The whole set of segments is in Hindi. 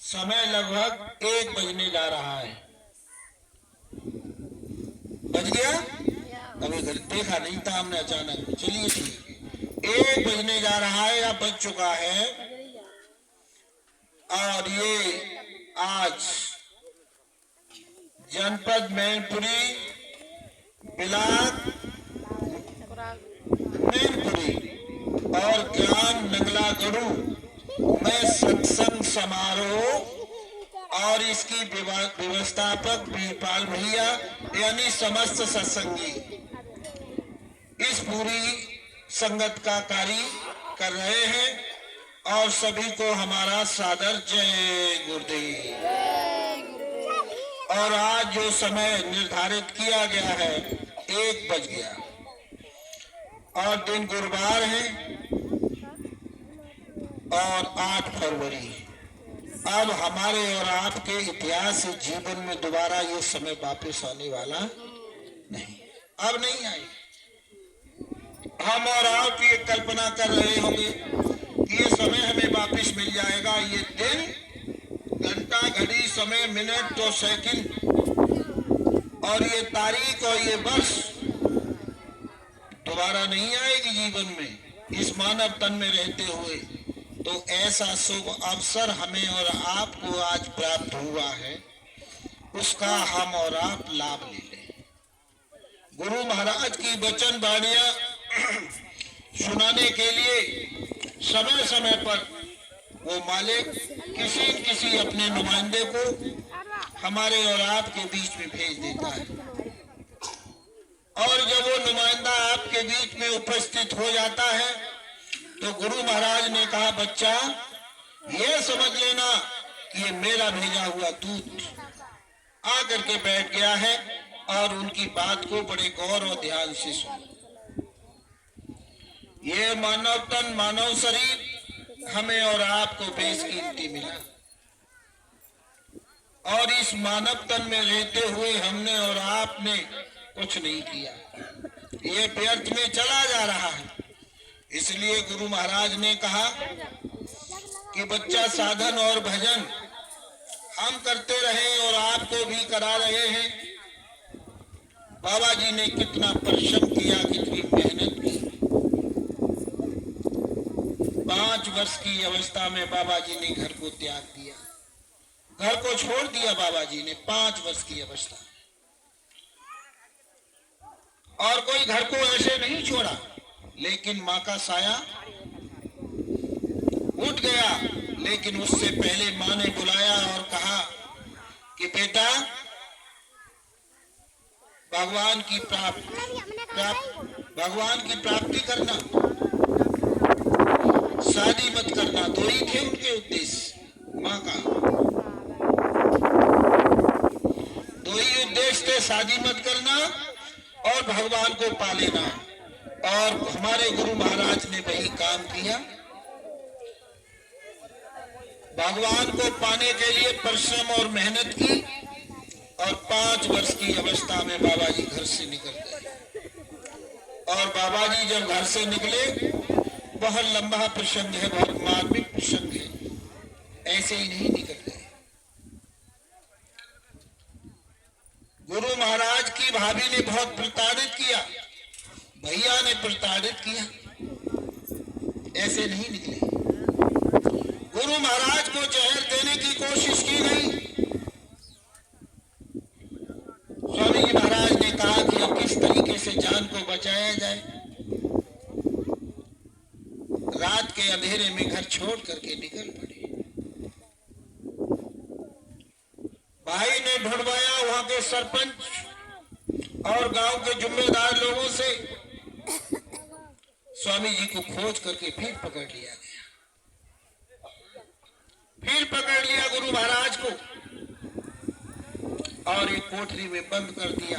समय लगभग 1 बजने जा रहा है। बज गया? अभी देखा नहीं था हमने अचानक। चलिए ठीक, 1 बजने जा रहा है या बज चुका है। और ये आज जनपद मैनपुरी, बिलाट मैनपुरी और ग्राम नंगला गढ़ू में सत्संग समारोह और इसकी व्यवस्थापक वीरपाल भैया यानी समस्त सत्संगी इस पूरी संगत का कार्य कर रहे हैं और सभी को हमारा सादर जय गुरुदेव। और आज जो समय निर्धारित किया गया है 1 बज गया और दिन गुरुवार है और 8 फरवरी। अब हमारे और आपके इतिहास जीवन में दोबारा ये समय वापस आने वाला नहीं, अब नहीं आए। हम और आप ये कल्पना कर रहे होंगे कि ये समय हमें वापस मिल जाएगा। ये दिन, घंटा, घड़ी, समय, मिनट और सेकंड और ये तारीख और ये वर्ष दोबारा नहीं आएगी जीवन में इस मानव तन में रहते हुए। तो ऐसा शुभ अवसर हमें और आपको आज प्राप्त हुआ है, उसका हम और आप लाभ ले लें। गुरु महाराज की वचन वाणियां सुनाने के लिए समय समय पर वो मालिक किसी किसी अपने नुमाइंदे को हमारे और आपके बीच में भेज देता है। और जब वो नुमाइंदा आपके बीच में उपस्थित हो जाता है तो गुरु महाराज ने कहा, बच्चा ये समझ लेना कि ये मेरा भेजा हुआ दूत आकर के बैठ गया है और उनकी बात को बड़े गौर और ध्यान से सुनो। ये मानव तन, मानव शरीर हमें और आपको बेशकीमती मिला और इस मानव तन में रहते हुए हमने और आपने कुछ नहीं किया, ये व्यर्थ में चला जा रहा है। इसलिए गुरु महाराज ने कहा कि बच्चा साधन और भजन हम करते रहे और आपको भी करा रहे हैं। बाबा जी ने कितना परिश्रम किया, कितनी मेहनत की। 5 वर्ष की अवस्था में बाबा जी ने घर को त्याग दिया, घर को छोड़ दिया बाबा जी ने 5 वर्ष की अवस्था में। और कोई घर को ऐसे नहीं छोड़ा, लेकिन माँ का साया उठ गया। लेकिन उससे पहले माँ ने बुलाया और कहा कि बेटा भगवान की प्राप्ति करना, शादी मत करना। 2 ही थे उनके उद्देश्य, माँ का 2 ही उद्देश्य थे, शादी मत करना और भगवान को पा लेना। और हमारे गुरु महाराज ने वही काम किया। भगवान को पाने के लिए परिश्रम और मेहनत की और 5 वर्ष की अवस्था में बाबा जी घर से निकल गए। और बाबा जी जब घर से निकले, बहुत लंबा प्रसंग है, बहुत मार्मिक प्रसंग है, ऐसे ही नहीं निकल गए। गुरु महाराज की भाभी ने बहुत प्रताड़ित किया, भैया ने प्रताड़ित किया, ऐसे नहीं निकले। गुरु महाराज को जहर देने की कोशिश की गई। स्वामी जी महाराज ने कहा कि अब किस तरीके से जान को बचाया जाए। रात के अंधेरे में घर छोड़ करके निकल पड़े। भाई ने ढूंढवाया वहां के सरपंच और गांव के जिम्मेदार लोगों से। स्वामी जी को खोज करके फिर पकड़ लिया गया, फिर पकड़ लिया गुरु महाराज को और एक कोठरी में बंद कर दिया।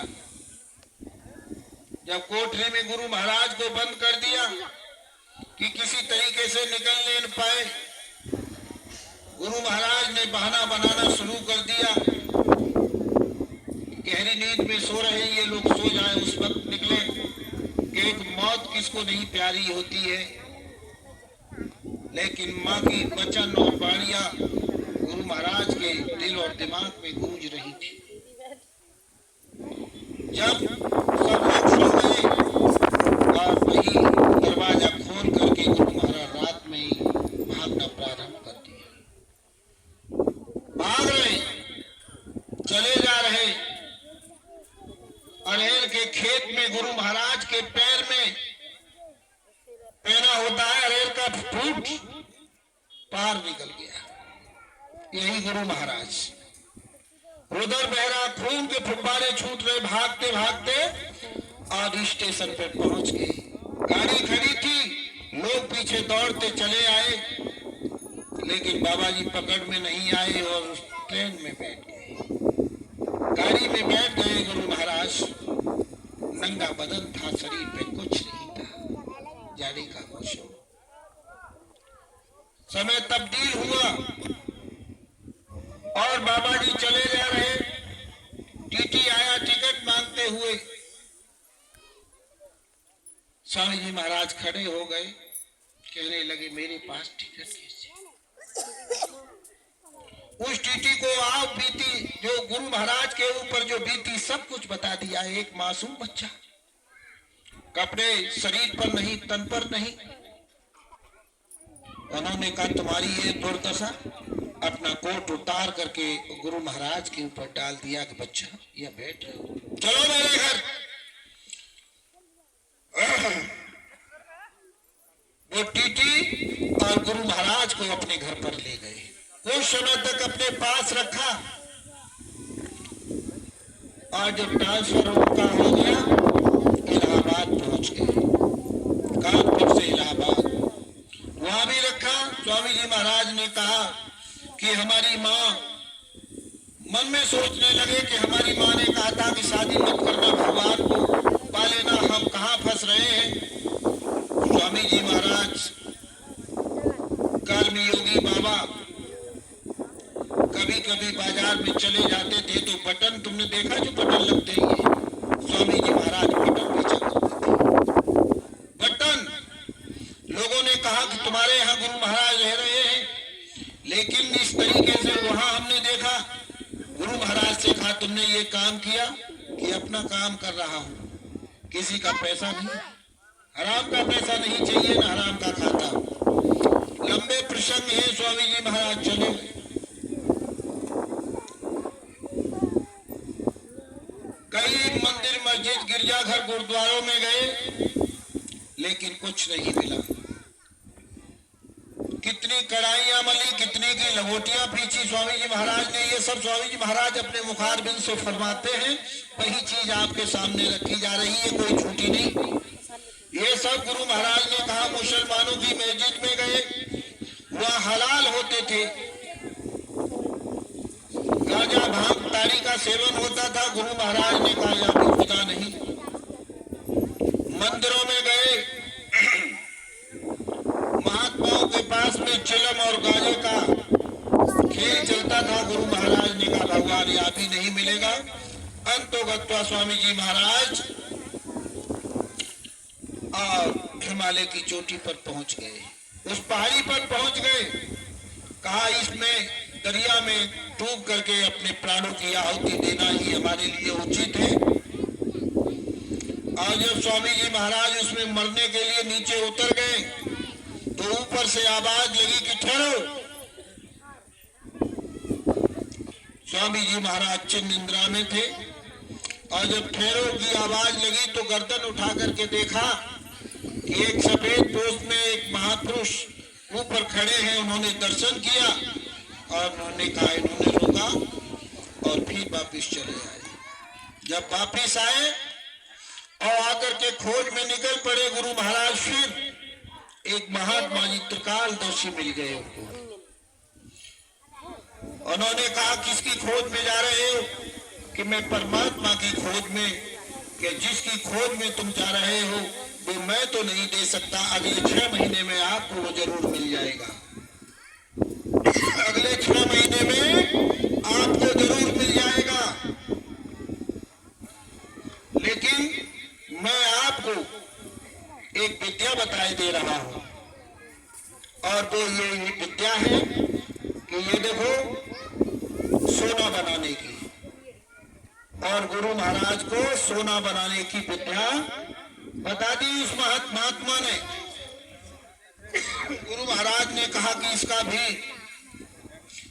जब कोठरी में गुरु महाराज को बंद कर दिया कि किसी तरीके से निकल नहीं पाए, गुरु महाराज ने बहाना बनाना शुरू कर दिया। गहरी नींद में सो रहे ये लोग, सो जाए उस वक्त निकले कि एक मौत किसको नहीं प्यारी होती है। लेकिन माँ की वचन और वाणियां गुरु महाराज रही थी। जब सब लोग सो गए और वही दरवाजा खोल करके गुरु महाराज रात में ही भागना प्रारंभ कर दिया। भाग रहे, चले जा रहे। अरहर के खेत में गुरु महाराज के पैर में पहना होता है अरहर का फूट, पार निकल गया। यही गुरु महाराज उधर बहरा खून के फुब्बारे छूट रहे, भागते भागते और स्टेशन पर पहुंच गए। गाड़ी खड़ी थी, लोग पीछे दौड़ते चले आए, लेकिन बाबा जी पकड़ में नहीं आए और ट्रेन में बैठ गए। गाड़ी में बैठ गए गुरु महाराज। नंगा बदन था, शरीर पे कुछ नहीं था, जाने का मौसम। समय तब्दील हुआ और बाबा जी चले जा रहे। टीटी आया टिकट मांगते हुए। स्वामी जी महाराज खड़े हो गए, कहने लगे मेरे पास टिकट कैसे? उस टीटी को आप बीती जो गुरु महाराज के ऊपर जो बीती सब कुछ बता दिया। एक मासूम बच्चा, कपड़े शरीर पर नहीं, तन पर नहीं। उन्होंने कहा तुम्हारी ये दुर्दशा, अपना कोट उतार करके गुरु महाराज के ऊपर डाल दिया कि बच्चा या बैठ रहे हो, चलो मेरे घर। वो टीटी और गुरु महाराज को अपने घर पर ले गए। कुछ समय तक अपने पास रखा और जब ट्रांसफर उनका हो गया, इलाहाबाद पहुंच गए, कानपुर से इलाहाबाद। वहां भी रखा। स्वामी जी महाराज ने कहा कि हमारी माँ, मन में सोचने लगे कि हमारी माँ ने कहा था कि शादी मत करना, भगवान को पा लेना, हम कहाँ फंस रहे हैं। स्वामी जी महाराज कर्म योगी बाबा कभी कभी बाजार में चले जाते थे तो बटन, तुमने देखा जो बटन लगते हैं, स्वामी जी महाराज बटन बेचा करते थे। बटन, लोगों ने कहा कि तुम्हारे यहाँ गुरु महाराज रह रहे हैं, लेकिन इस तरीके से वहां हमने देखा। गुरु महाराज से कहा तुमने ये काम किया कि अपना काम कर रहा हूं, किसी का पैसा नहीं, हराम का पैसा नहीं चाहिए, ना हराम का खाता। लंबे प्रसंग है। स्वामी जी महाराज चले गए। कई मंदिर, मस्जिद, गिरजाघर, गुरुद्वारों में गए, लेकिन कुछ नहीं मिला। कितनी कढ़ाइयां मली, कितनी की लंगोटियां पीछी स्वामी जी महाराज ने। ये सब स्वामी जी महाराज अपने मुखारबिंद से फरमाते हैं। वही चीज आपके सामने रखी जा रही है, कोई झूठी नहीं। ये सब गुरु महाराज ने कहा। मुसलमानों की मस्जिद में गए, वह हलाल होते थे, गांजा भांग ताड़ी का सेवन होता था। गुरु महाराज ने कहा यह भी खुदा नहीं। मंदिरों में गए, महात्माओं के पास में चिलम और गाजे का खेल चलता था। गुरु महाराज ने कहा भगवान यह भी नहीं मिलेगा। अंतोगत्वा स्वामी जी महाराज और हिमालय की चोटी पर पहुंच गए। उस पहाड़ी पर पहुंच गए, कहा इसमें दरिया में डूब करके अपने प्राणों की आहुति देना ही हमारे लिए उचित है। और जब स्वामी जी महाराज उसमें मरने के लिए नीचे उतर गए तो ऊपर से आवाज लगी कि ठहरो। स्वामी जी महाराज चिन्ह निंद्रा में थे और जब ठहरो की आवाज लगी तो गर्दन उठा करके देखा कि एक सफेद पोष में एक महापुरुष ऊपर खड़े हैं। उन्होंने दर्शन किया और उन्होंने कहा, इन्होंने रोका और फिर वापिस चले आए। जब वापिस आए और आकर के खोज में निकल पड़े गुरु महाराज, फिर एक महात्मा जी त्रिकालदर्शी मिल गए उनको। उन्होंने कहा किसकी खोज में जा रहे हो? कि मैं परमात्मा की खोज में। कि जिसकी खोज में तुम जा रहे हो वो मैं तो नहीं दे सकता, अगले 6 महीने में आपको वो जरूर मिल जाएगा। अगले 6 महीने में आपको जरूर मिल जाएगा, लेकिन मैं आपको एक विद्या बताए दे रहा हूं। और वो ये विद्या है कि ये देखो सोना बनाने की, और गुरु महाराज को सोना बनाने की विद्या बता दी उस महात्मा ने। गुरु महाराज ने कहा कि इसका भी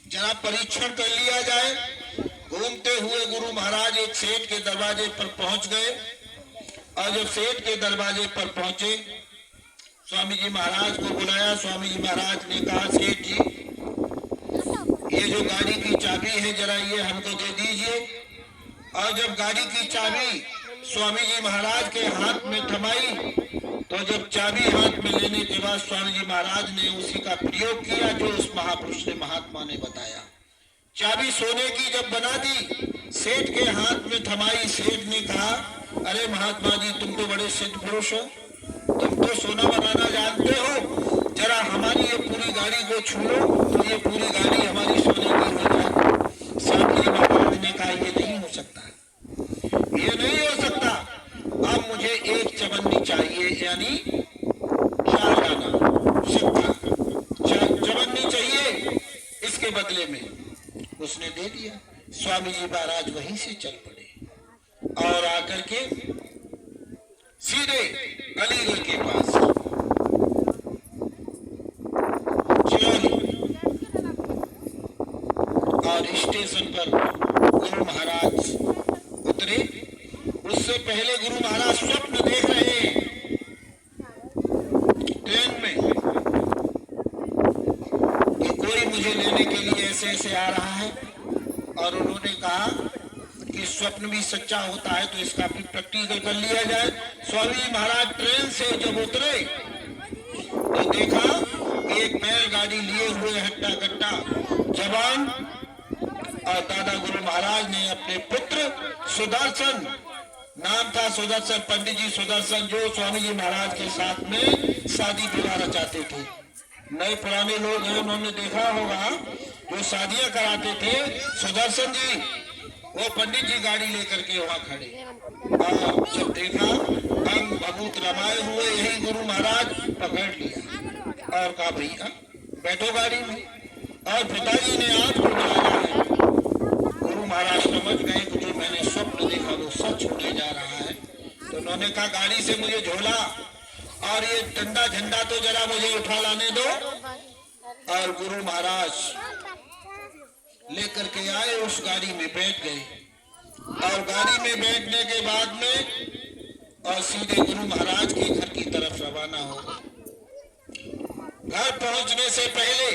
जरा परीक्षण कर लिया जाए। घूमते हुए गुरु महाराज एक सेठ के दरवाजे पर पहुंच गए और जब सेठ के दरवाजे पर पहुंचे, स्वामी जी महाराज को बुलाया। स्वामी जी महाराज ने कहा, सेठ जी, ये जो गाड़ी की चाबी है जरा ये हमको दे दीजिए। और जब गाड़ी की चाबी स्वामी जी महाराज के हाथ में थमाई, तो जब चाबी हाथ में लेने के बाद स्वामी जी महाराज ने उसी का प्रयोग किया जो उस महापुरुष ने महात्मा ने बताया। चाबी सोने की जब बना दी, सेठ के हाथ में थमाई। सेठ ने कहा, अरे महात्मा जी, तुम तो बड़े सिद्ध पुरुष हो, तुम तो सोना बनाना जानते हो, जरा हमारी ये पूरी गाड़ी को छू लो तो ये पूरी गाड़ी हमारी सोने की हो जाए। स्वामी जी महाराज ने कहा, ये नहीं हो सकता, ये नहीं हो सकता। अब मुझे एक चवन्नी चाहिए, यानी 4 आना सिक्का, चवन्नी चाहिए इसके बदले में। उसने दे दिया। स्वामी जी महाराज वहीं से चल पड़े और आकर के सीधे अलीगढ़ के पास चलो, और स्टेशन पर गुरु महाराज उतरे। उससे पहले गुरु महाराज स्वप्न देख रहे हैं ट्रेन में कि कोई मुझे लेने के लिए ऐसे ऐसे आ रहा है। और उन्होंने कहा कि स्वप्न भी सच्चा होता है तो इसका भी प्रैक्टिकल कर लिया जाए। स्वामी जी महाराज ट्रेन से जब उतरे तो देखा कि एक बैलगाड़ी लिए हुए हट्टा कट्टा जवान और दादा गुरु महाराज ने अपने पुत्र सुदर्शन, नाम था सुदर्शन, पंडित जी सुदर्शन, जो स्वामी जी महाराज के साथ में शादी विवाह रचाते थे। नए पुराने लोग हैं, उन्होंने देखा होगा जो शादियां कराते थे। सुदर्शन जी वो पंडित जी गाड़ी लेकर के वहां खड़े और जब देखा अंग भभूत रमाए हुए, यही गुरु महाराज पकड़ लिया और कहा, भैया बैठो गाड़ी में। और पिताजी ने आपको बुलाया है। गुरु महाराज समझ गए कि जो मैंने स्वप्न देखा वो सच होने जा रहा है। तो उन्होंने कहा, गाड़ी से मुझे झोला और ये डंडा झंडा तो जरा मुझे उठा लाने दो। और गुरु महाराज लेकर के आए, उस गाड़ी में बैठ गए और गाड़ी में बैठने के बाद में और सीधे गुरु महाराज के घर की तरफ रवाना हो गए। घर पहुंचने से पहले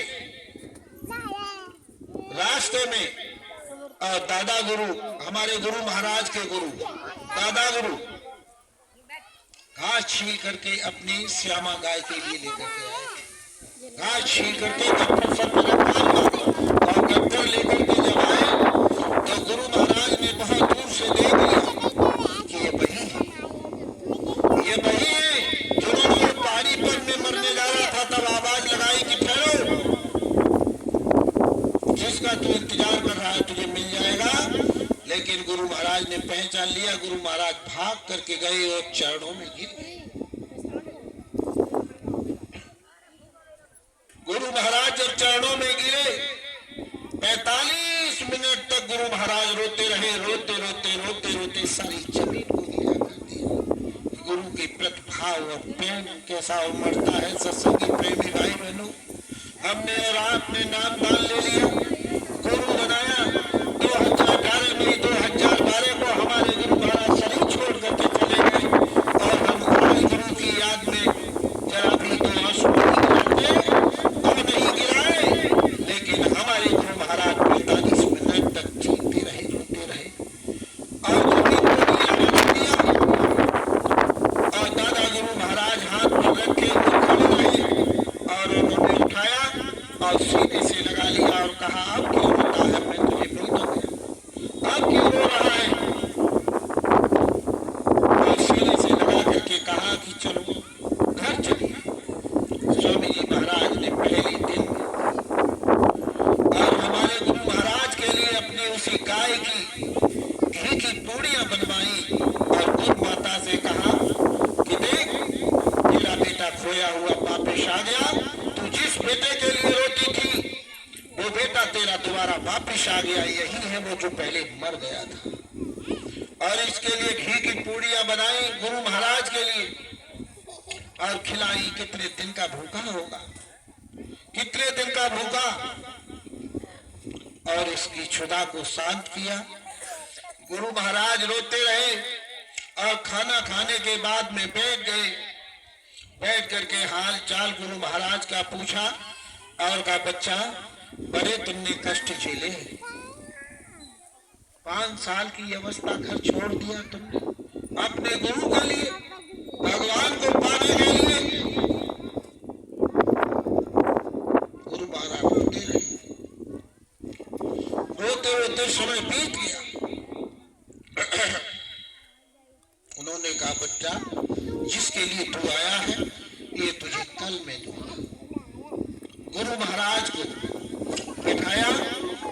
रास्ते में और दादा गुरु, हमारे गुरु महाराज के गुरु दादा गुरु घास छील करके अपनी श्यामा गाय के लिए लेकर के आए। घास छील करके गट्ठर सर पर रखा और गट्ठर लेकर के जब आए तो गुरु महाराज ने बहुत दूर से देख लिया कि ये वही है, ये वही है जिन्होंने पहाड़ी पर में मरने जा रहा था। तब आवाज लगाई कि ठहरो, जिसका तू इंतजार कर रहा है तुझे मिल जाएगा। लेकिन गुरु महाराज ने पहचान लिया। गुरु महाराज भाग करके गए और चरणों में गिर गए। गुरु महाराज जब चरणों में गिरे, 45 मिनट तक गुरु महाराज रोते रहे, रोते रोते रोते रोते सारी जमीन को गिरा कर दिया। गुरु के प्रतिभाव और प्रेम कैसा उमड़ता है। सत्संगी प्रेमी भाई बहनों, हमने और आपने नाम दान ले लिया, गुरु बनाया। 2018 में 2012 को हमारे गुरु महाराज शरीर छोड़ करके चले गए और हम हमारे गुरु की याद में जरा भी तो आंसू नहीं गिराए। लेकिन हमारे गुरु महाराज 45 मिनट तक जीते रहे, रोते रहे और और दादा गुरु महाराज हाथ में रखे खड़े रहे और उन्होंने उठाया और सीने से लगा लिया और कहा, अब क्यों रोता है, मैं तुझे मिल तो गया, अब क्यों रो रहा है। और सीने से लगा करके कहा कि चलो घर चलिए। स्वामी जी महाराज ने पहले दिन और हमारे गुरु महाराज के लिए अपनी उसी गाय की घी की पूड़ियां बनवाई और गुरु माता से कहा कि देख, तेरा बेटा खोया हुआ वापिस आ गया। तू जिस बेटे के लिए रोती थी वो बेटा तेरा दोबारा वापिस आ गया। यही है वो जो पहले मर गया था। और इसके लिए घी की पूड़ियां बनाई गुरु महाराज के लिए और खिलाई। कितने दिन का भूखा होगा, कितने दिन का भूखा। और इसकी क्षुधा को शांत किया। गुरु महाराज रोते रहे और खाना खाने के बाद में बैठ गए। बैठ करके हाल चाल गुरु महाराज का पूछा और कहा, बच्चा बड़े तुमने कष्ट झेले, 5 साल की अवस्था घर छोड़ दिया तुमने अपने गुरु के लिए, भगवान को पाने के लिए। गुरु महाराज रोते रहे। रोते रोते समय बीत गया। उन्होंने कहा, बच्चा जिसके लिए तू आया है ये तुझे कल में दूंगा। गुरु महाराज को बिठाया,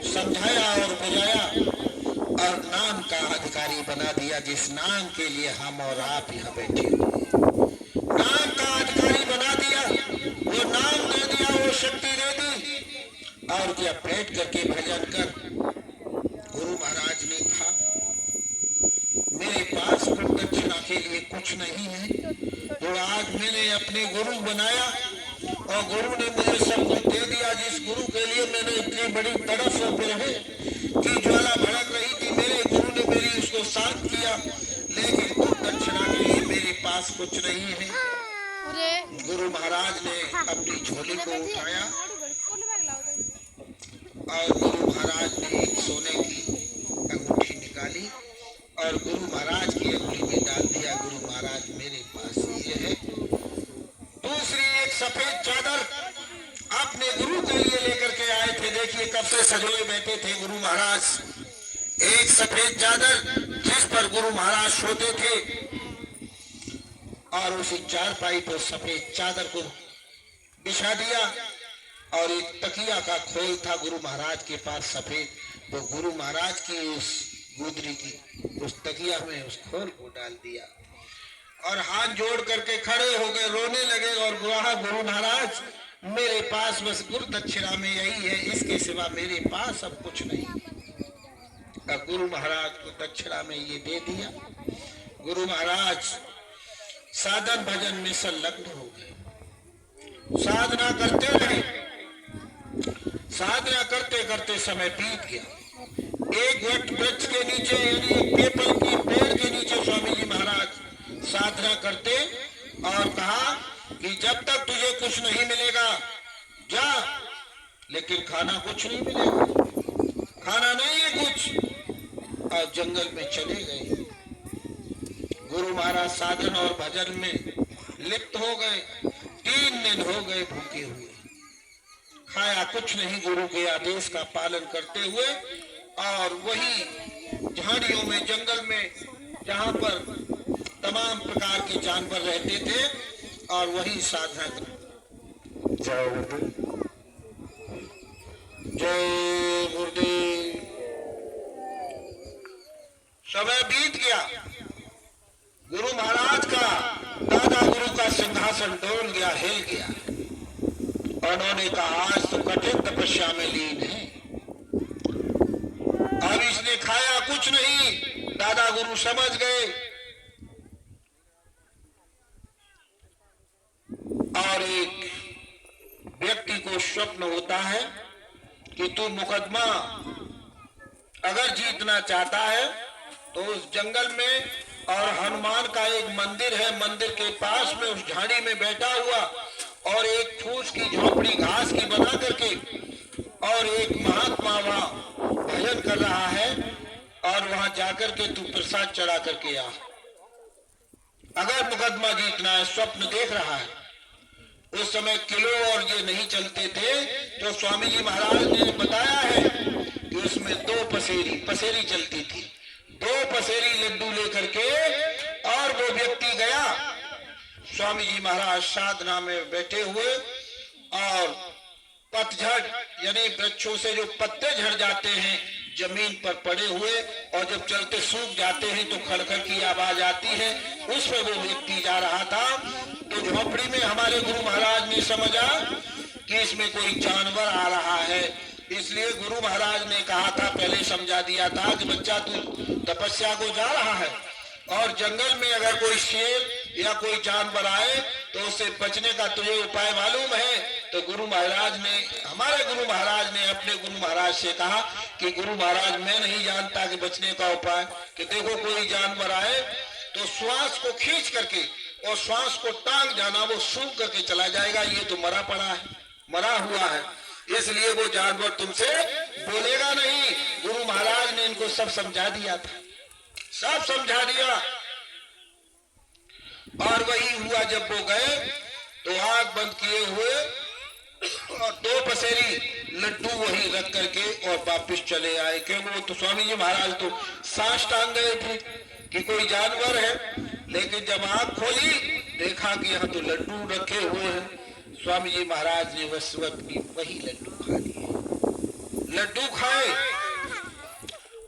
समझाया और बुझाया और नाम का अधिकारी बना दिया। जिस नाम के लिए हम और आप यहाँ बैठे हुए, नाम का अधिकारी बना दिया। वो नाम दे दिया, वो शक्ति दे दी। और जब बैठ करके भजन कर, गुरु महाराज ने कहा, मेरे पास दक्षिणा के लिए कुछ नहीं है, तो आज मैंने अपने गुरु बनाया और गुरु ने मुझे सब कुछ दे दिया। जिस गुरु के लिए मैंने इतनी बड़ी तड़फ और बिरहे की ज्वाला भड़क रही थी, मेरे गुरु ने मेरी उसको शांत किया, लेकिन दक्षिणा के लिए मेरे पास कुछ नहीं है। गुरु महाराज ने अपनी झोली को उठाया और गुरु महाराज ने एक सोने की अंगूठी निकाली और गुरु महाराज की अंगुली में डाल दिया। गुरु महाराज मेरे पास ये है। दूसरी एक सफेद चादर अपने गुरु के लिए लेकर के आए थे। देखिए कब से सजोए बैठे थे गुरु महाराज। एक सफेद चादर जिस पर गुरु महाराज सोते थे और उसी चारपाई पर सफेद चादर को बिछा दिया और एक तकिया का खोल था गुरु महाराज के पास सफेद, तो गुरु महाराज की उस गुदरी की उस तकिया में उस खोल को डाल दिया और हाथ जोड़ करके खड़े हो गए, रोने लगे और गुरु महाराज मेरे पास बस गुरु दक्षिणा में यही है, इसके सिवा मेरे पास अब कुछ नहीं। अब गुरु महाराज को दक्षिणा में ये दे दिया। गुरु महाराज साधन भजन में संलग्न हो गए, साधना करते रहे। साधना करते करते समय बीत गया। एक वट वृक्ष के नीचे यानी एक पीपल की पेड़ के नीचे स्वामी जी महाराज साधना करते और कहा कि जब तक तुझे कुछ नहीं मिलेगा जा, लेकिन खाना कुछ नहीं मिलेगा, खाना नहीं है कुछ। और जंगल में चले गए। गुरु महाराज साधन और भजन में लिप्त हो गए। 3 दिन हो गए भूखे हुए, खाया कुछ नहीं, गुरु के आदेश का पालन करते हुए। और वही झाड़ियों में जंगल में जहां पर तमाम प्रकार के जानवर रहते थे और वही साधना करते। जय गुरुदेव, जय गुरुदेव। समय बीत गया। गुरु महाराज का दादा गुरु का सिंहासन डोल गया, हिल गया। उन्होंने कहा आज तो कठिन तपस्या में लीन है, अब इसने खाया कुछ नहीं। दादा गुरु समझ गए और एक व्यक्ति को स्वप्न होता है कि तू मुकदमा अगर जीतना चाहता है तो उस जंगल में, और हनुमान का एक मंदिर है, मंदिर के पास में उस झाड़ी में बैठा हुआ और एक फूस की झोपड़ी घास की बना करके और एक महात्मा वहां भजन कर रहा है और वहां जाकर के तू प्रसाद चढ़ा करके आ। अगर मुकदमा जीतना है, स्वप्न देख रहा है। उस समय किलो और ये नहीं चलते थे, तो स्वामी जी महाराज ने बताया है कि उसमें 2 पसेरी चलती थी। 2 पसेरी लड्डू लेकर के और वो व्यक्ति गया। स्वामी जी महाराज साधना में बैठे हुए और पतझड़ यानी वृक्षों से जो पत्ते झड़ जाते हैं जमीन पर पड़े हुए और जब चलते सूख जाते हैं तो खड़खड़ की आवाज आती है, उस पर वो व्यक्ति जा रहा था। तो झोपड़ी में हमारे गुरु महाराज ने समझा कि इसमें कोई जानवर आ रहा है, इसलिए गुरु महाराज ने कहा था, पहले समझा दिया था कि बच्चा तू तपस्या को जा रहा है और जंगल में अगर कोई शेर या कोई जानवर आए तो उससे बचने का तुझे उपाय मालूम है। तो गुरु महाराज ने, हमारे गुरु महाराज ने अपने गुरु महाराज से कहा कि गुरु महाराज मैं नहीं जानता कि बचने का उपाय, कि देखो कोई जानवर आए तो श्वास को खींच करके और श्वास को टांग जाना, वो सूंघ करके चला जाएगा, ये तो मरा पड़ा है, मरा हुआ है, इसलिए वो जानवर तुमसे बोलेगा नहीं। गुरु महाराज ने इनको सब समझा दिया था, सब समझा दिया। और वही हुआ, जब वो गए तो आंख बंद किए हुए और 2 पसेरी लड्डू वही रख करके और वापिस चले आए। क्योंकि वो तो स्वामी जी महाराज तो सांस टांग गए थे कि कोई जानवर है, लेकिन जब आंख खोली देखा कि यहाँ तो लड्डू रखे हुए हैं। स्वामी जी महाराज ने उस वक्त भी वही लड्डू खा लिए, लड्डू खाए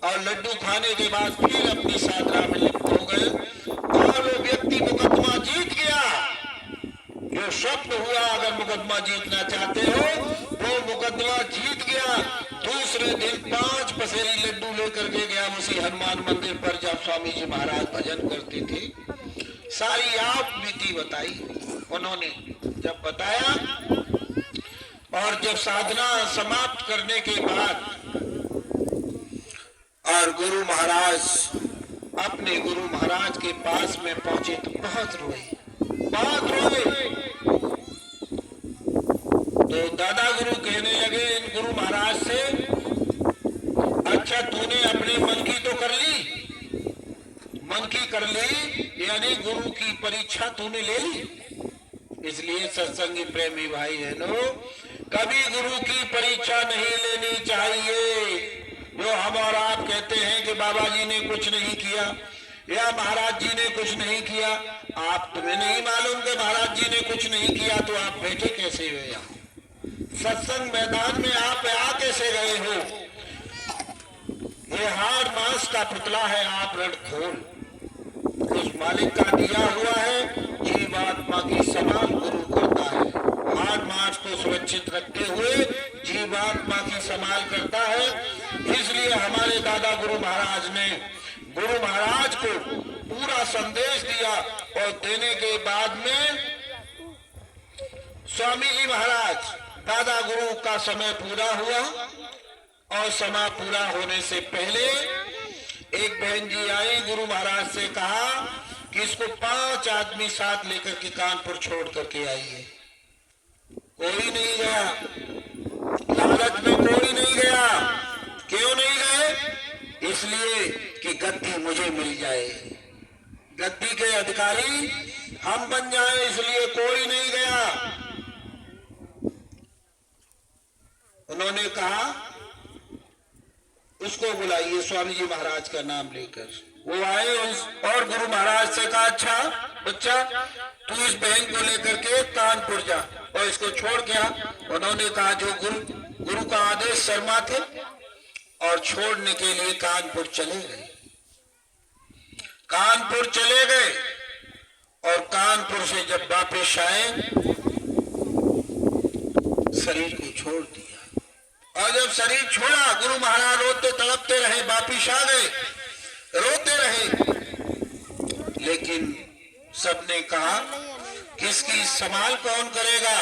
और लड्डू खाने के बाद फिर अपनी साधना में लिप्त हो गए और वो व्यक्ति मुकदमा जीत गया। जो स्वप्न हुआ, अगर मुकदमा जीतना चाहते हो वो मुकदमा जीत गया। दूसरे दिन 5 पसेरी लड्डू लेकर के गया उसी हनुमान मंदिर पर, जब स्वामी जी महाराज भजन करते थे। सारी आप विधि बताई उन्होंने, जब बताया और जब साधना समाप्त करने के बाद और गुरु महाराज अपने गुरु महाराज के पास में पहुंचे तो बहुत रोए, बहुत रोए। तो दादा गुरु कहने लगे इन गुरु महाराज से, अच्छा तूने अपने मन की तो कर ली, मन की कर ली, यानी गुरु की परीक्षा तूने ले ली। इसलिए सत्संगी प्रेमी भाई बहनों, कभी गुरु की परीक्षा नहीं लेनी चाहिए। जो हम और आप कहते हैं कि बाबा जी ने कुछ नहीं किया या महाराज जी ने कुछ नहीं किया, आप तुम्हें नहीं मालूम कि महाराज जी ने कुछ नहीं किया तो आप बैठे कैसे हुए? यहाँ सत्संग मैदान में आप आ कैसे गए हो? ये हाड़ मांस का पुतला है, आप रण खोल उस मालिक का दिया हुआ है। जीवात्मा की समान गुरु करता है, हाड़ मांस को सुरक्षित रखते हुए जीवात्मा की संभाल करता है। इसलिए हमारे दादा गुरु महाराज ने गुरु महाराज को पूरा संदेश दिया और देने के बाद में स्वामी जी महाराज, दादा गुरु का समय पूरा हुआ और समय पूरा होने से पहले एक बहन जी आई, गुरु महाराज से कहा कि इसको 5 आदमी साथ लेकर के कानपुर छोड़ करके आइए। कोई नहीं गया, लालच में कोई नहीं गया। क्यों नहीं गए? इसलिए कि गद्दी मुझे मिल जाए, गद्दी के अधिकारी हम बन जाए, इसलिए कोई नहीं गया। उन्होंने कहा उसको बुलाइए, स्वामी जी महाराज का नाम लेकर। वो आए और गुरु महाराज से कहा, अच्छा बच्चा तू इस बहन को लेकर के कानपुर जा और इसको छोड़ के आ। उन्होंने कहा जो गुरु का आदेश शर्मा थे और छोड़ने के लिए कानपुर चले गए। कानपुर चले गए और कानपुर से जब वापस आए शरीर को छोड़ दिया। और जब शरीर छोड़ा, गुरु महाराज रोते तड़पते रहे, वापिस आ गए, रोते रहे। लेकिन सबने कहा किसकी संभाल कौन करेगा?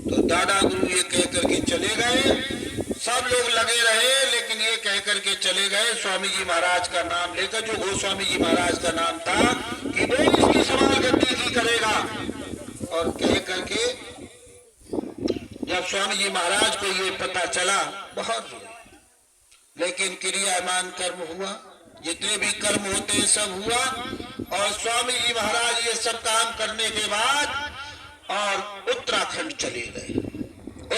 तो दादा गुरु ये कह करके चले गए। सब लोग लगे रहे, लेकिन ये कह करके चले गए स्वामी जी महाराज का नाम लेकर, जो गोस्वामी जी महाराज का नाम था, कि वो इसकी संभाल गद्दी की करेगा। और कह करके जब स्वामी जी महाराज को ये पता चला, बहुत लेकिन क्रियामान कर्म हुआ, जितने भी कर्म होते हैं सब हुआ। और स्वामी जी महाराज ये सब काम करने के बाद और उत्तराखंड चले गए।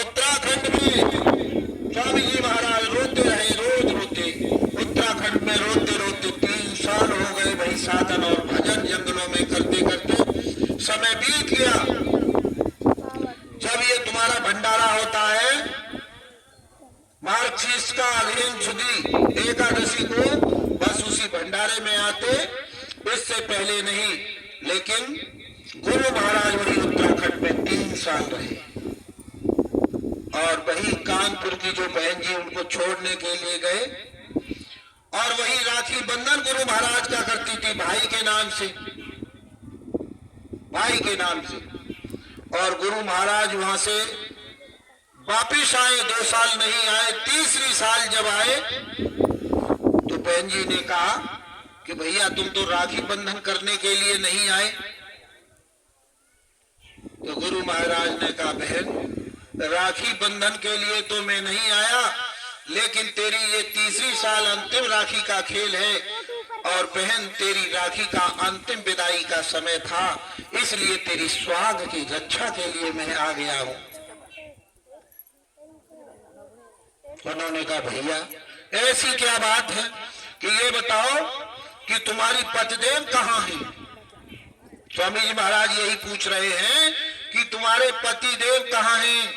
उत्तराखंड में स्वामी जी महाराज रोते रहे, रोज रोते। उत्तराखंड में रोते रोते 3 साल हो गए भाई, साधन और भजन जंगलों में करते करते समय बीत गया। जब ये तुम्हारा भंडारा होता है मार्क्सिस का अग्निम शुद्धि एकादशी को, बस उसी भंडारे में आते, इससे पहले नहीं। लेकिन गुरु महाराज वही उत्तराखंड में 3 साल रहे। और वही कानपुर की जो बहन जी उनको छोड़ने के लिए गए, और वही राखी बंधन गुरु महाराज का करती थी भाई के नाम से, भाई के नाम से। और गुरु महाराज वहां से वापिस आए, 2 साल नहीं आए, तीसरी साल जब आए तो बहन जी ने कहा कि भैया तुम तो राखी बंधन करने के लिए नहीं आए। तो गुरु महाराज ने कहा बहन राखी बंधन के लिए तो मैं नहीं आया, लेकिन तेरी ये तीसरी साल अंतिम राखी का खेल है, और बहन तेरी राखी का अंतिम विदाई का समय था, इसलिए तेरी स्वाग की रक्षा के लिए मैं आ गया हूं। उन्होंने कहा भैया ऐसी क्या बात है कि ये बताओ कि तुम्हारी पतिदेव कहाँ है? स्वामी जी महाराज यही पूछ रहे हैं कि तुम्हारे पतिदेव कहाँ हैं?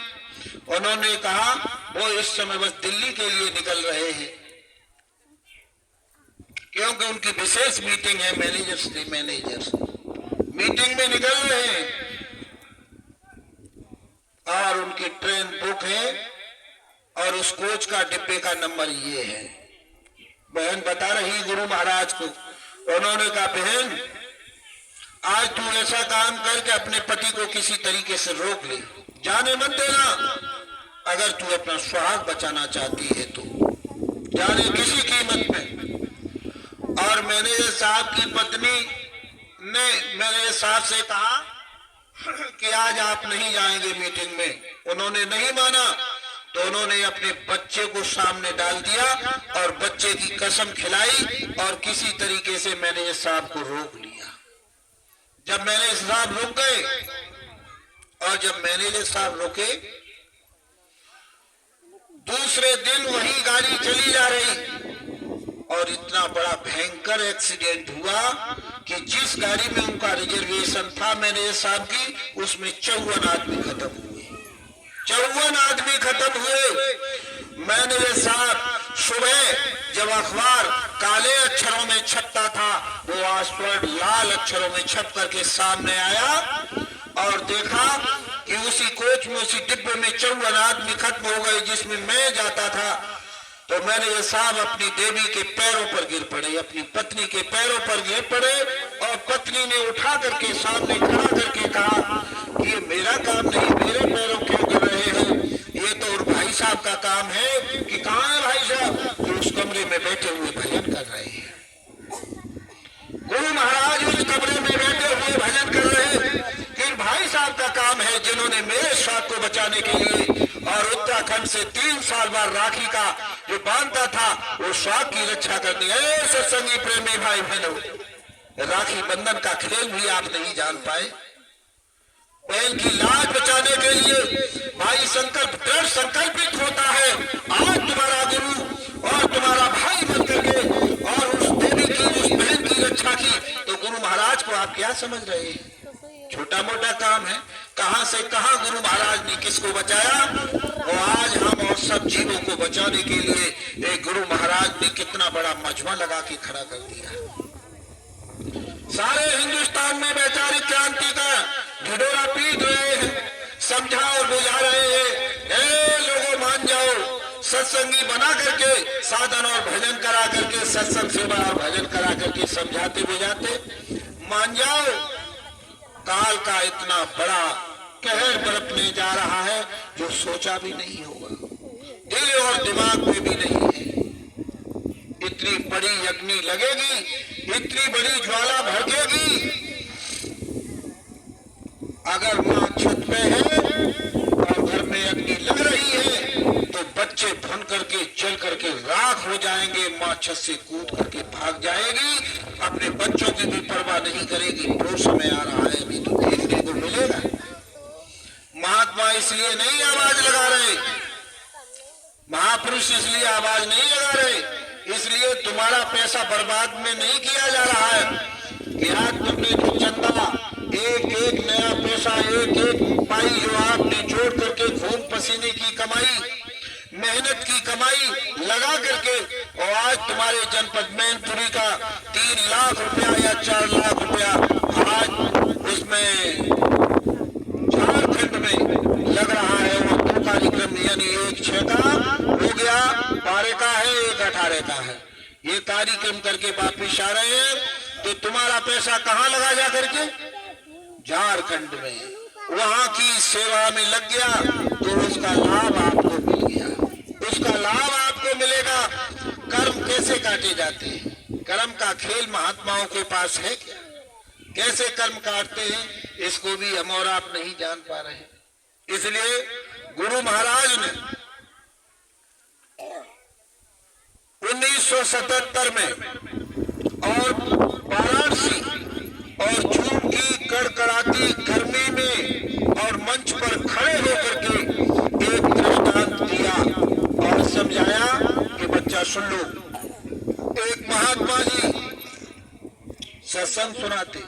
उन्होंने कहा वो इस समय बस दिल्ली के लिए निकल रहे हैं, क्योंकि उनकी विशेष मीटिंग है, मैनेजर्स मीटिंग में निकल रहे हैं, और उनकी ट्रेन बुक है, और उस कोच का डिब्बे का नंबर ये है। बहन बता रही गुरु महाराज को। उन्होंने कहा बहन आज तू ऐसा काम करके अपने पति को किसी तरीके से रोक ले, जाने मत देना। अगर तू अपना सुहाग बचाना चाहती है तो जाने किसी कीमत पे। और मैनेजर साहब की पत्नी ने मैनेजर साहब से कहा कि आज आप नहीं जाएंगे मीटिंग में। उन्होंने नहीं माना, तो उन्होंने अपने बच्चे को सामने डाल दिया और बच्चे की कसम खिलाई, और किसी तरीके से मैनेजर साहब को रोक लिया। जब मैनेजर साहब रुक गए, और जब मैनेजर साहब रुके, दूसरे दिन वही गाड़ी चली जा रही, और इतना बड़ा भयंकर एक्सीडेंट हुआ कि जिस गाड़ी में उनका रिजर्वेशन था मैनेजर साहब की, उसमें 54 आदमी खत्म हुए। 54 आदमी खत्म हुए। मैनेजर साहब सुबह जब अखबार काले अक्षरों में छपता था, वो आज पर लाल अक्षरों में छप करके सामने आया, और देखा कि उसी कोच में, उसी डिब्बे में 54 आदमी खत्म हो गए जिसमें मैं जाता था। तो मैनेजर साहब अपनी देवी के पैरों पर गिर पड़े, अपनी पत्नी के पैरों पर गिर पड़े, और पत्नी ने उठा करके सामने खड़ा करके कहा कि ये मेरा काम नहीं, मेरे पैरों क्यों गिर रहे हो? ये तो और भाई साहब का काम है। कि कहाँ है भाई साहब? तो उस कमरे में बैठे हुए भजन कर रहे हैं। गुरु महाराज उस कमरे में बैठे हुए भजन कर रहे हैं कि भाई साहब का काम है, जिन्होंने मेरे स्वाद को बचाने के लिए और उत्तराखंड से 3 साल बाद राखी का जो बांधता था, वो स्वाद की रक्षा करनी है। सत्संगी प्रेमी भाई बहनों, राखी बंधन का खेल भी आप नहीं जान पाए। बहन की लाज बचाने के लिए भाई संकल्प दृढ़ संकल्पित होता है। आज तुम्हारा गुरु और तुम्हारा भाई बन करके और उस देवी की, उस बहन की रक्षा की, तो गुरु महाराज को आप क्या समझ रहे हैं? छोटा मोटा काम है। कहां से कहां गुरु महाराज ने किसको बचाया, और आज हम और सब जीवों को बचाने के लिए एक गुरु महाराज ने कितना बड़ा मजमा लगा के खड़ा कर दिया। सारे हिंदुस्तान में वैचारिक क्रांति का ढिढोरा पीट रहे हैं, समझा और बुझा रहे हैं। लोगों मान जाओ, सत्संगी बना करके साधन और भजन करा करके, सत्संग सेवा और भजन करा करके समझाते बुझाते मान जाओ। काल का इतना बड़ा कहर बरपने जा रहा है जो सोचा भी नहीं होगा, दिल और दिमाग में भी नहीं है। इतनी बड़ी अग्नि लगेगी, इतनी बड़ी ज्वाला भड़केगी। अगर मां छत पे है और घर में अग्नि लग रही है, तो बच्चे भन करके जल करके राख हो जाएंगे। मां छत से कूद करके भाग जाएगी, अपने बच्चों की भी परवाह नहीं करेगी। वो समय आ रहा है, अभी तो देखने को मिलेगा। महात्मा इसलिए नहीं आवाज लगा रहे, महापुरुष इसलिए आवाज नहीं लगा रहे, इसलिए तुम्हारा पैसा बर्बाद में नहीं किया जा रहा है कि आज तुमने जो चंदा, एक एक नया पैसा, एक एक पाई जो आपने जोड़ करके खून पसीने की कमाई, मेहनत की कमाई लगा करके, और आज तुम्हारे जनपद मैनपुरी का 3 लाख रुपया या 4 लाख रुपया आज उसमें झारखंड में लग रहा है। वो 2 कार्यक्रम 12 का है, एक 18 का है। ये कार्यक्रम करके वापिस आ रहे हैं, तो तुम्हारा पैसा कहाँ लगा जा करके? झारखंड में, वहां की सेवा में लग गया, तो उसका लाभ आपको मिल गया, उसका लाभ आपको मिलेगा। कर्म कैसे काटे जाते हैं? कर्म का खेल महात्माओं के पास है क्या? कैसे कर्म काटते हैं, इसको भी हम और आप नहीं जान पा रहे। इसलिए गुरु महाराज ने 1977 में और वाराणसी और जून की कड़कड़ाती गर्मी में और मंच पर खड़े होकर के एक दृष्टांत दिया और समझाया कि बच्चा सुन लो। एक महात्मा जी सत्संग सुनाते,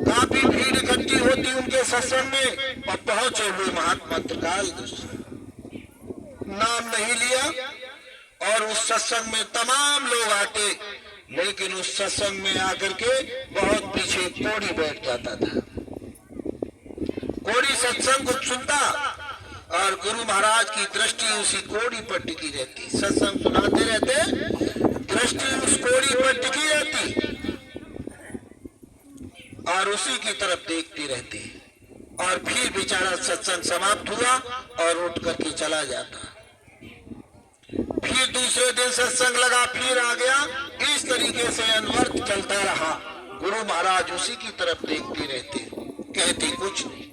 काफी भीड़ इकट्ठी होती उनके सत्संग में, और पहुंचे हुए महात्मा त्रिकाल नाम नहीं लिया, और उस सत्संग में तमाम लोग आते, लेकिन उस सत्संग में आकर के बहुत पीछे कोड़ी बैठ जाता था। कोड़ी सत्संग को सुनता और गुरु महाराज की दृष्टि उसी कोड़ी पर टिकी रहती। सत्संग सुनाते रहते, दृष्टि उस कोड़ी पर टिकी रहती और उसी की तरफ देखती रहती। और फिर बेचारा सत्संग समाप्त हुआ और उठ करके चला जाता। फिर दूसरे दिन सत्संग लगा, फिर आ गया। इस तरीके से अनवर्त चलता रहा। गुरु महाराज उसी की तरफ देखते रहते, कहते कुछ नहीं।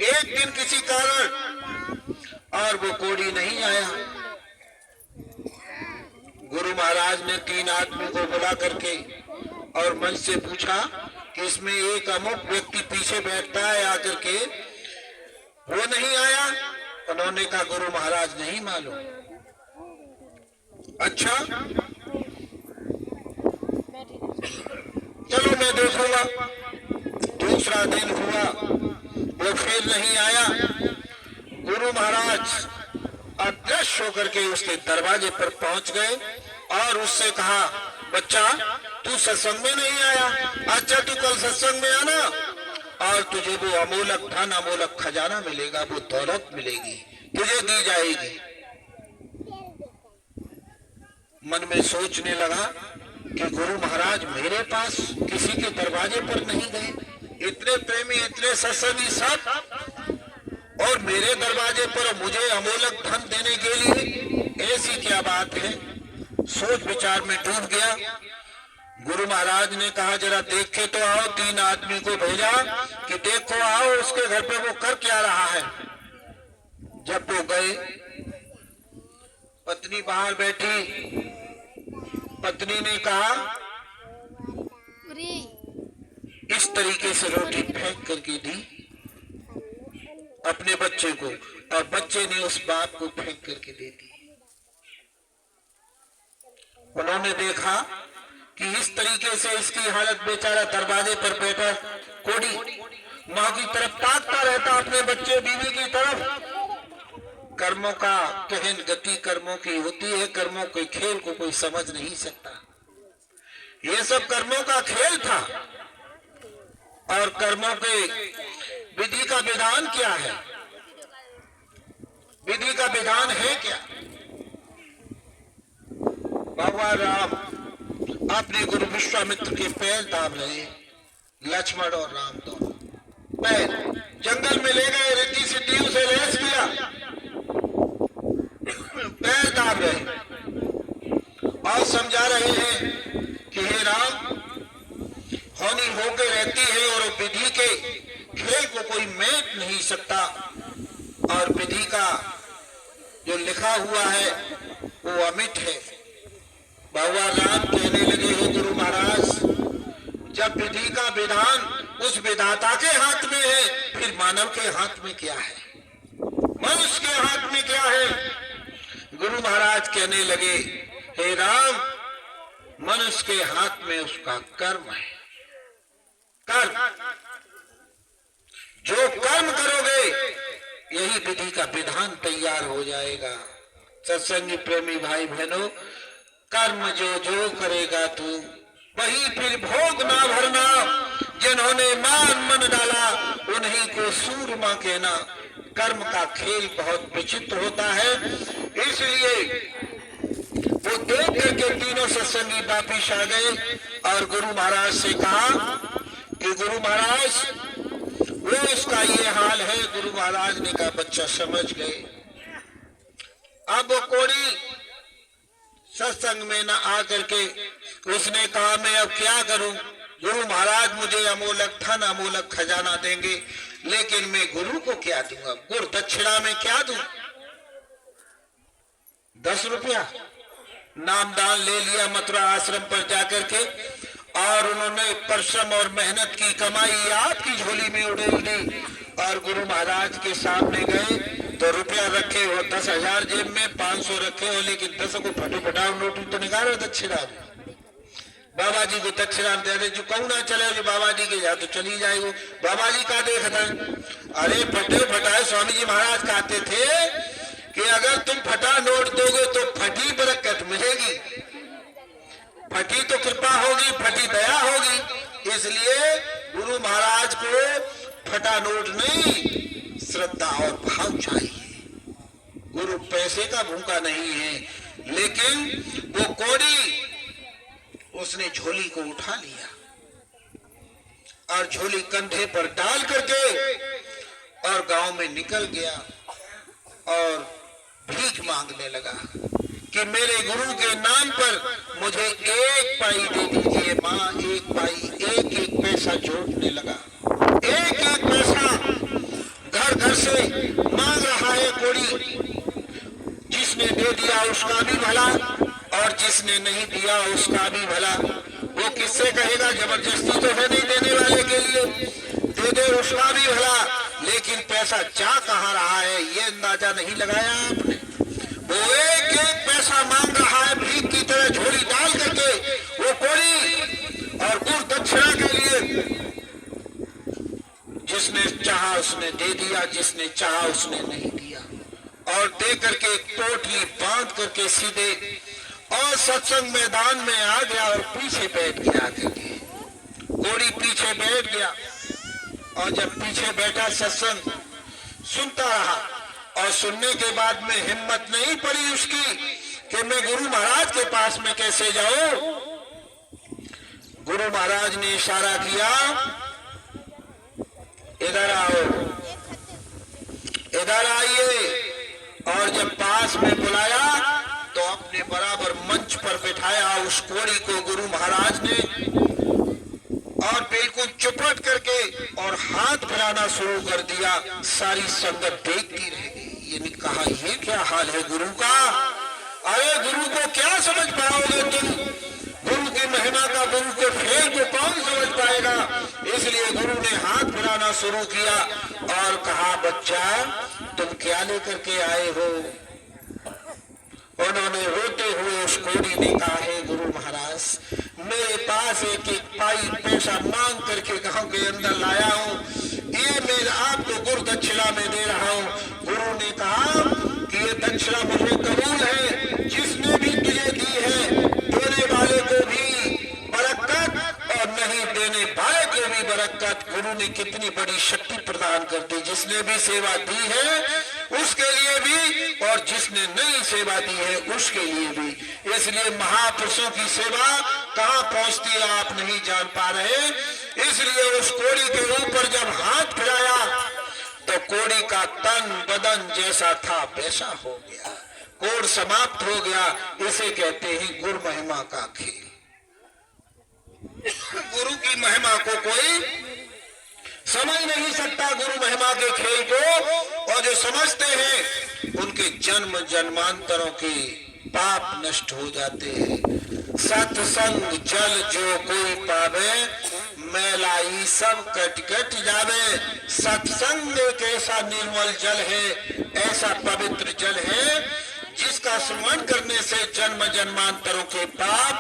एक दिन किसी कारण और वो कोड़ी नहीं आया। गुरु महाराज ने 3 आदमी को बुला करके और मंच से पूछा कि इसमें एक अमुक व्यक्ति पीछे बैठता है आकर के, वो नहीं आया। उन्होंने कहा गुरु महाराज नहीं मालूम। अच्छा, चलो मैं देखूंगा। दूसरा दिन हुआ, वो फिर नहीं आया। गुरु महाराज अदृश्य होकर के उसके दरवाजे पर पहुंच गए और उससे कहा, बच्चा तू सत्संग में नहीं आया, अच्छा तू कल सत्संग में आना और तुझे वो अमूलक धन, अमूलक खजाना मिलेगा, वो दौलत मिलेगी, तुझे दी जाएगी। मन में सोचने लगा कि गुरु महाराज मेरे पास किसी के दरवाजे पर नहीं गए, इतने प्रेमी, इतने सत्संगी सब, और मेरे दरवाजे पर मुझे अमूलक धन देने के लिए, ऐसी क्या बात है। सोच विचार में डूब गया। गुरु महाराज ने कहा जरा देखे तो आओ। 3 आदमी को भेजा कि देखो आओ उसके घर पे वो कर क्या रहा है। जब वो गए, पत्नी बाहर बैठी। पत्नी ने कहा इस तरीके से रोटी फेंक करके दी अपने बच्चे को, और बच्चे ने उस बाप को फेंक करके दे दी। उन्होंने देखा कि इस तरीके से इसकी हालत, बेचारा दरवाजे पर बैठा कोड़ी मां की तरफ ताकता रहता, अपने बच्चे बीवी की तरफ। कर्मों का कहन गति कर्मों की होती है, कर्मों के खेल को कोई समझ नहीं सकता। ये सब कर्मों का खेल था। और कर्मों के विधि का विधान क्या है? विधि का विधान है क्या? भगवान राम अपने गुरु विश्वामित्र के पैर दाब रहे, लक्ष्मण और राम दोनों पैर जंगल में ले गए, रिद्धि सिद्धि उसे लेस किया, पैर दाब रहे और समझा रहे हैं कि हे राम, होनी होके रहती है और विधि के खेल को कोई मेट नहीं सकता, और विधि का जो लिखा हुआ है वो अमिट है। भगवान राम कहने लगे, हे गुरु महाराज, जब विधि का विधान उस विधाता के हाथ में है, फिर मानव के हाथ में क्या है, मनुष्य के हाथ में क्या है? गुरु महाराज कहने लगे, हे राम, मनुष्य के हाथ में उसका कर्म है। कर्म, जो कर्म करोगे यही विधि का विधान तैयार हो जाएगा। सत्संगी प्रेमी भाई बहनों, कर्म जो जो करेगा तू वही फिर भोग ना भरना। जिन्होंने मान मन डाला उन्हीं को सूरमा कहना। कर्म का खेल बहुत विचित्र होता है, इसलिए सत्संगी वापिस आ गए और गुरु महाराज से कहा कि गुरु महाराज वो उसका ये हाल है। गुरु महाराज ने कहा बच्चा समझ गए। अब वो कोड़ी सत्संग में न आकर के उसने कहा मैं अब क्या करूं, गुरु महाराज मुझे अमोलक धन अमोलक खजाना देंगे, लेकिन मैं गुरु को क्या दूंगा, गुरु दक्षिणा में क्या दूं। 10 रुपया नामदान ले लिया मथुरा आश्रम पर जाकर के, और उन्होंने परिश्रम और मेहनत की कमाई आपकी झोली में उड़ेल दी और गुरु महाराज के सामने गए तो रुपया रखे हो 10,000 जेब में, 500 रखे हो, लेकिन 10 को फटो फटाओ नोट तो निकालो दक्षिणा। बाबा जी को दक्षिणा दे दे, जो कहूँ ना चले जो बाबा जी के यहाँ तो चली जाएगी। बाबा जी का देखता अरे फटे फटाए स्वामी जी महाराज कहते थे कि अगर तुम फटा नोट दोगे तो फटी बरकत मिलेगी, फटी तो कृपा होगी, फटी दया होगी। इसलिए गुरु महाराज को फटा नोट नहीं, श्रद्धा और भाव चाहिए। गुरु पैसे का भूखा नहीं है। लेकिन वो कोड़ी उसने झोली को उठा लिया और झोली कंधे पर डाल करके और गांव में निकल गया और भीख मांगने लगा कि मेरे गुरु के नाम पर मुझे 1 पाई दे दीजिए माँ, 1 पाई, 1-1 पैसा जोड़ने लगा। 1-1 पैसा घर घर से मांग रहा है कोड़ी। जिसने दे दिया उसका भी भला और जिसने नहीं दिया उसका भी भला। वो किससे कहेगा, जबरदस्ती तो है नहीं देने वाले के लिए, दे दे उसका भी भला। लेकिन पैसा जा कहाँ रहा है ये अंदाजा नहीं लगाया आपने। वो 1-1 पैसा मांग रहा है भीख की तरह झोली डाल करके वो कोड़ी, और गुरु दक्षिणा के लिए जिसने चाहा उसने दे दिया, जिसने चाहा उसने नहीं दिया। और दे करके टोटली बांध करके सीधे और सत्संग मैदान में आ गया और पीछे बैठ गया करके। कोड़ी पीछे बैठ गया और जब पीछे बैठा सत्संग सुनता रहा, और सुनने के बाद में हिम्मत नहीं पड़ी उसकी कि मैं गुरु महाराज के पास में कैसे जाऊं। गुरु महाराज ने इशारा किया, इधर आओ, इधर आइए। और जब पास में बुलाया तो अपने बराबर मंच पर बिठाया उस कोड़ी को गुरु महाराज ने, और बिल्कुल चुपट करके और हाथ फैलाना शुरू कर दिया। सारी संगत देखती रह गई। ये कहा ये क्या हाल है गुरु का। अरे गुरु को क्या समझ पाओगे तुम, गुरु की महिमा का, गुरु के फेल को कौन समझ पाएगा। इसलिए गुरु ने हाथ फैलाना शुरू किया और कहा बच्चा तुम क्या लेकर के आए हो। उन्होंने रोते हुए उस कोड़ी ने कहा है गुरु महाराज मेरे पास 1-1 पाई पैसा मांग करके गांव के अंदर लाया हूँ, ये मैं आपको गुरु दक्षिणा में दे रहा हूँ। गुरु ने कहा कि ये दक्षिणा मुझे कबूल है, जिसने भी तुझे दी है देने वाले को भी बरकत और नहीं देने वाले को भी बरकत। गुरु ने कितनी बड़ी शक्ति प्रदान कर दी। जिसने भी सेवा दी है उसके लिए भी और जिसने नई सेवा दी है उसके लिए भी। इसलिए महापुरुषों की सेवा कहाँ पहुंचती है आप नहीं जान पा रहे। इसलिए उस कोड़ी के ऊपर जब हाथ फिराया तो कोड़ी का तन बदन जैसा था वैसा हो गया, कोड़ समाप्त हो गया। इसे कहते हैं गुरु महिमा का खेल। गुरु की महिमा को कोई समझ नहीं सकता, गुरु महिमा के खेल को, और जो समझते हैं उनके जन्म जन्मांतरों के पाप नष्ट हो जाते हैं। सत्संग जल जो कोई पावे मैलाई सब कट कट जावे। सत्संग एक ऐसा निर्मल जल है, ऐसा पवित्र जल है जिसका स्मरण करने से जन्म जन्मांतरों के पाप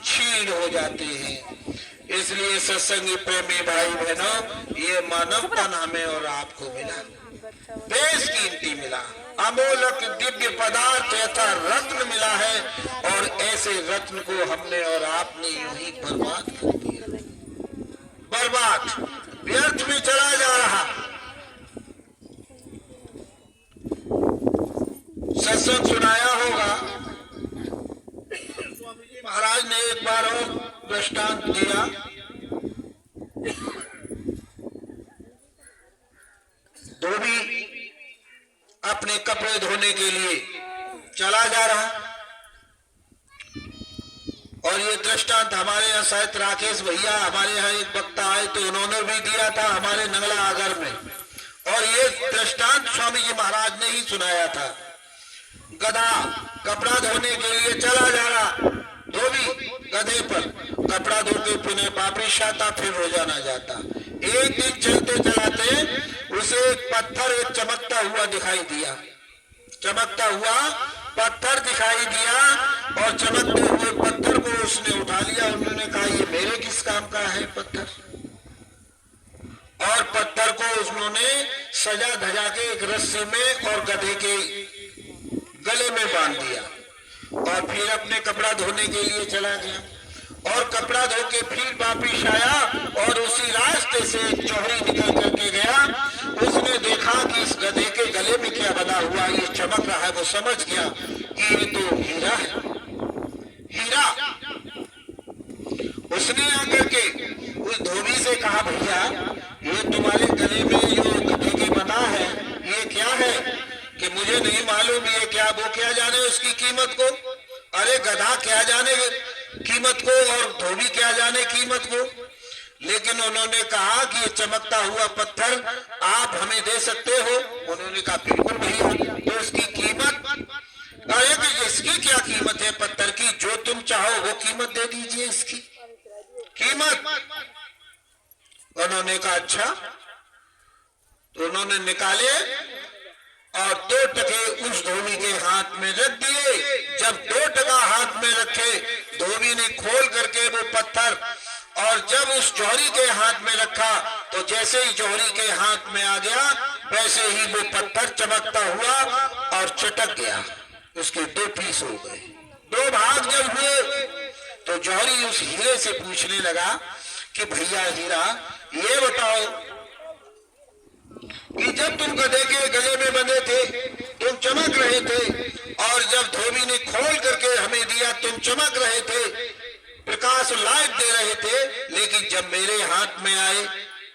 क्षीण हो जाते हैं। इसलिए सत्संगी प्रेमी भाई बहनों ये मानव तन हमें और आपको मिला, बेशकीमती मिला, अमोलक दिव्य पदार्थ ऐसा रत्न मिला है, और ऐसे रत्न को हमने और आपने यूं ही बर्बाद कर दिया। बर्बाद व्यर्थ में चला जा रहा। सत्संग सुनाया होगा, स्वामी जी महाराज महाराज ने एक बार और दृष्टांत दिया। धोबी अपने कपड़े धोने के लिए चला जा रहा, और ये दृष्टांत हमारे यहाँ शायद राकेश भैया हमारे यहाँ एक वक्ता आए तो उन्होंने भी दिया था हमारे नंगला आगर में, और ये दृष्टांत स्वामी जी महाराज ने ही सुनाया था। गधा कपड़ा धोने के लिए चला जा रहा, धोबी गधे पर कपड़ा धो के पुनः वापिस आता, फिर रोजाना जाता। एक दिन चलते चलाते उसे एक पत्थर एक चमकता हुआ दिखाई दिया, चमकता हुआ पत्थर दिखाई दिया, और चमकते हुए पत्थर को उसने उठा लिया। उन्होंने कहा ये मेरे किस काम का है पत्थर, और पत्थर को उन्होंने सजा धजा के एक रस्सी में और गधे के गले में बांध दिया, और फिर अपने कपड़ा धोने के लिए चला गया। और कपड़ा धो के फिर वापिस आया, और उसी रास्ते से एक चौहरी निकल करके गया। उसने देखा कि इस गधे के गले में क्या बना हुआ, ये चमक रहा है। वो समझ गया कि ये तो हीरा है, हीरा। उसने आकर के उस धोबी से कहा, भैया ये तुम्हारे गले में जो गधे के बना है ये क्या है? कि मुझे नहीं मालूम ये क्या, वो क्या जाने उसकी कीमत को। अरे गधा क्या जाने कीमत को, और धोबी क्या जाने कीमत को। लेकिन उन्होंने कहा कि ये चमकता हुआ पत्थर आप हमें दे सकते हो? उन्होंने कहा बिल्कुल भैया। तो इसकी कीमत, अरे कि इसकी क्या कीमत है पत्थर की, जो तुम चाहो वो कीमत दे दीजिए इसकी कीमत। उन्होंने कहा अच्छा। तो उन्होंने निकाले और 2 टके उस धोबी के हाथ में रख दिए। जब 2 टका हाथ में रखे, धोबी ने खोल करके वो पत्थर, और जब उस जौहरी के हाथ में रखा तो जैसे ही जौहरी के हाथ में आ गया वैसे ही वो पत्थर चमकता हुआ और चटक गया। उसके 2 पीस हो गए। 2 भाग जब हुए तो जौहरी उस हीरे से पूछने लगा कि भैया हीरा ये बताओ कि जब तुम गधे के गले में बंधे थे तुम चमक रहे थे, और जब धोबी ने खोल करके हमें दिया तुम चमक रहे थे, प्रकाश लाइट दे रहे थे, लेकिन जब मेरे हाथ में आए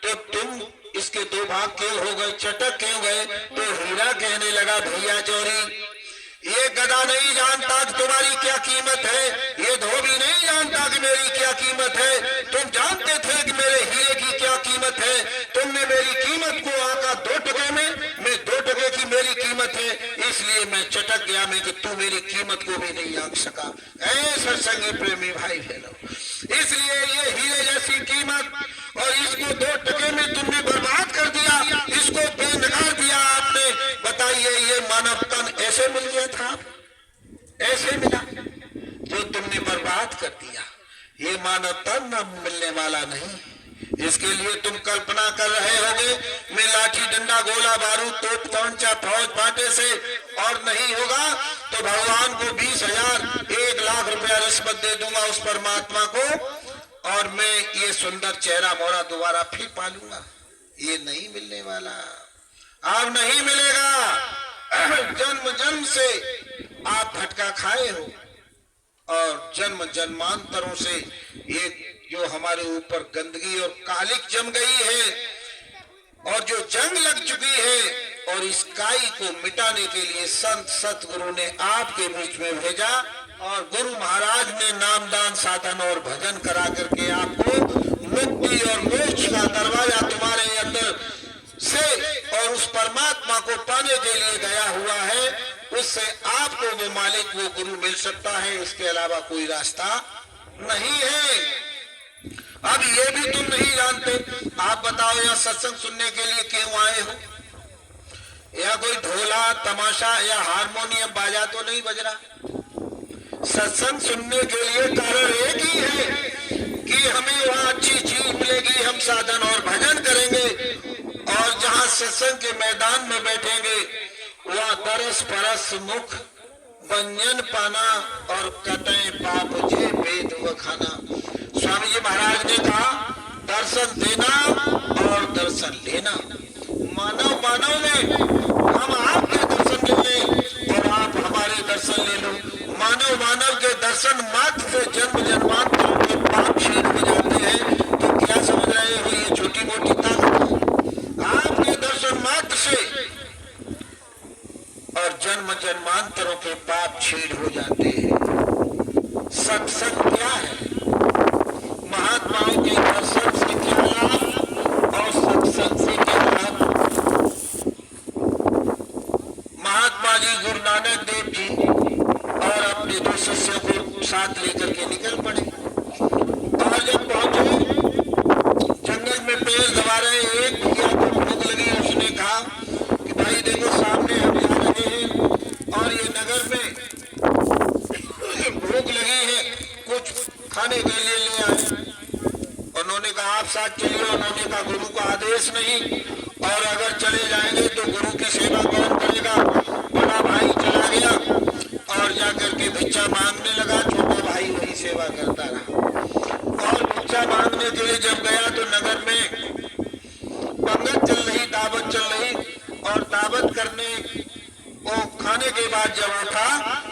तो तुम इसके 2 भाग क्यों हो गए, चटक क्यों गए? तो हीरा कहने लगा भैया चोरी, ये गधा नहीं जानता कि तुम्हारी क्या कीमत है, ये धोबी नहीं जानता कि मेरी क्या कीमत है। तुम जानते थे कि मेरे हीरे की क्या कीमत है, तुमने मेरी कीमत को आका 2 टके में, मैं 2 टके की मेरी कीमत है, इसलिए मैं चटक गया मैं कि तू मेरी कीमत को भी नहीं आंक सका। ऐसा संगी प्रेमी भाई बहनों, इसलिए ये हीरे जैसी कीमत, और इसको 2 टके में तुमने बर्बाद कर दिया, इसको बेनकार दिया आपने। बताइए ये मानव तन ऐसे मिल गया था, ऐसे मिला जो तुमने बर्बाद कर दिया। ये मानव तन न मिलने वाला नहीं। इसके लिए तुम कल्पना कर रहे होगे मैं लाठी डंडा गोला बारूद तोप तमंचा फौज फाटे से और नहीं होगा तो भगवान को 20,000 1 लाख रुपया रिश्वत दे दूंगा उस परमात्मा को, और मैं ये सुंदर चेहरा मोरा दोबारा फिर पालूंगा। ये नहीं मिलने वाला, अब नहीं मिलेगा। जन्म जन्म से आप झटका खाए हो, और जन्म जन्मांतरों से ये जो हमारे ऊपर गंदगी और कालिक जम गई है, और जो जंग लग चुकी है, और इस काई को मिटाने के लिए संत सतगुरु ने आपके बीच में भेजा, और गुरु महाराज ने नामदान साधन और भजन करा करके आपको मुक्ति और मोक्ष का दरवाजा तुम्हारे अंदर से और उस परमात्मा को पाने के लिए गया हुआ है। उससे आपको वो मालिक वो गुरु मिल सकता है, इसके अलावा कोई रास्ता नहीं है। अब ये भी तुम नहीं जानते। आप बताओ यहाँ सत्संग सुनने के लिए क्यों आए हो? या कोई ढोला तमाशा या हारमोनियम बाजा तो नहीं बज रहा। सत्संग सुनने के लिए कारण एक ही है कि हमें वहाँ अच्छी चीज मिलेगी, हम साधन और भजन करेंगे, और जहाँ सत्संग के मैदान में बैठेंगे वहाँ दरस परस मुख व्यंजन पाना और कतई पाप जे वेद व खाना। स्वामी जी महाराज ने कहा दर्शन देना और दर्शन लेना। मानव मानव में हम आपके दर्शन ले लें और आप हमारे दर्शन ले लो। मानव के दर्शन मात्र से जन्म जन्मांतरों के पाप क्षीण हो जाते हैं। तो क्या समझ रहे हो ये छोटी मोटी ताकत? आपके दर्शन मात्र से और जन्म जन्मांतरों के पाप क्षीण हो जाते हैं। सत्संग क्या है? महात्माओं के दर्शन से क्या लाभ और सत्संग से क्या लाभ? महात्मा जी गुरु नानक देव जी और अपने दो शिष्यों को साथ लेकर के निकल पड़े और जब पहुंचे जंगल में पेड़ दबा रहे, एक भैया को भूख लगी। उसने कहा कि भाई देखो सामने हम जा रहे हैं और ये नगर में भूख लगी है, कुछ खाने के लिए ले आए। उन्होंने कहा आप साथ चलिए। उन्होंने कहा गुरु का आदेश नहीं, और अगर चले जाएंगे तो गुरु की सेवा कौन करेगा? बड़ा भाई चला गया और जाकर के भिक्षा मांगने लगा। छोटा भाई वही सेवा करता रहा। और भिक्षा मांगने के लिए जब गया तो नगर में पंगत चल रही, दावत चल रही, और दावत करने वो खाने के बाद जब उठा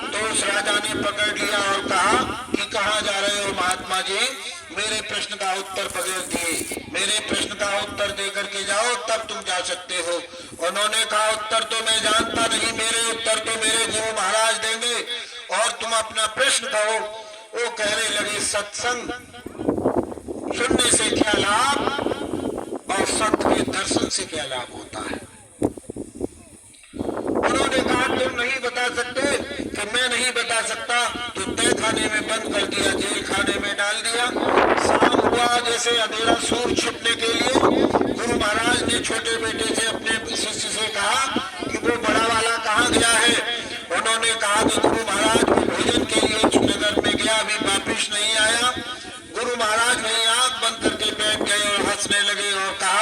तो उस राजा ने पकड़ लिया और कहा कि कहाँ जा रहे हो महात्मा जी? मेरे प्रश्न का उत्तर बगैर दिए, मेरे प्रश्न का उत्तर दे करके जाओ तब तुम जा सकते हो। उन्होंने कहा उत्तर तो मैं जानता नहीं, मेरे उत्तर तो मेरे गुरु महाराज देंगे, और तुम अपना प्रश्न कहो। वो कहने लगे सत्संग सुनने से क्या लाभ और सत्य के दर्शन से क्या लाभ होता है? उन्होंने कहा तुम नहीं बता सकते कि मैं नहीं बता सकता। तो तय खाने में बंद कर दिया, जेल खाने में डाल दिया। शाम हुआ, जैसे अंधेरा सूर छिपने के लिए गुरु महाराज ने छोटे बेटे से अपने शिष्य से कहा कि वो बड़ा वाला कहाँ गया है? उन्होंने कहा कि गुरु महाराज वो भोजन के लिए नगर में गया, अभी वापिस नहीं आया। गुरु महाराज वहीं आंख बंद करके बैठ गए और हंसने लगे और कहा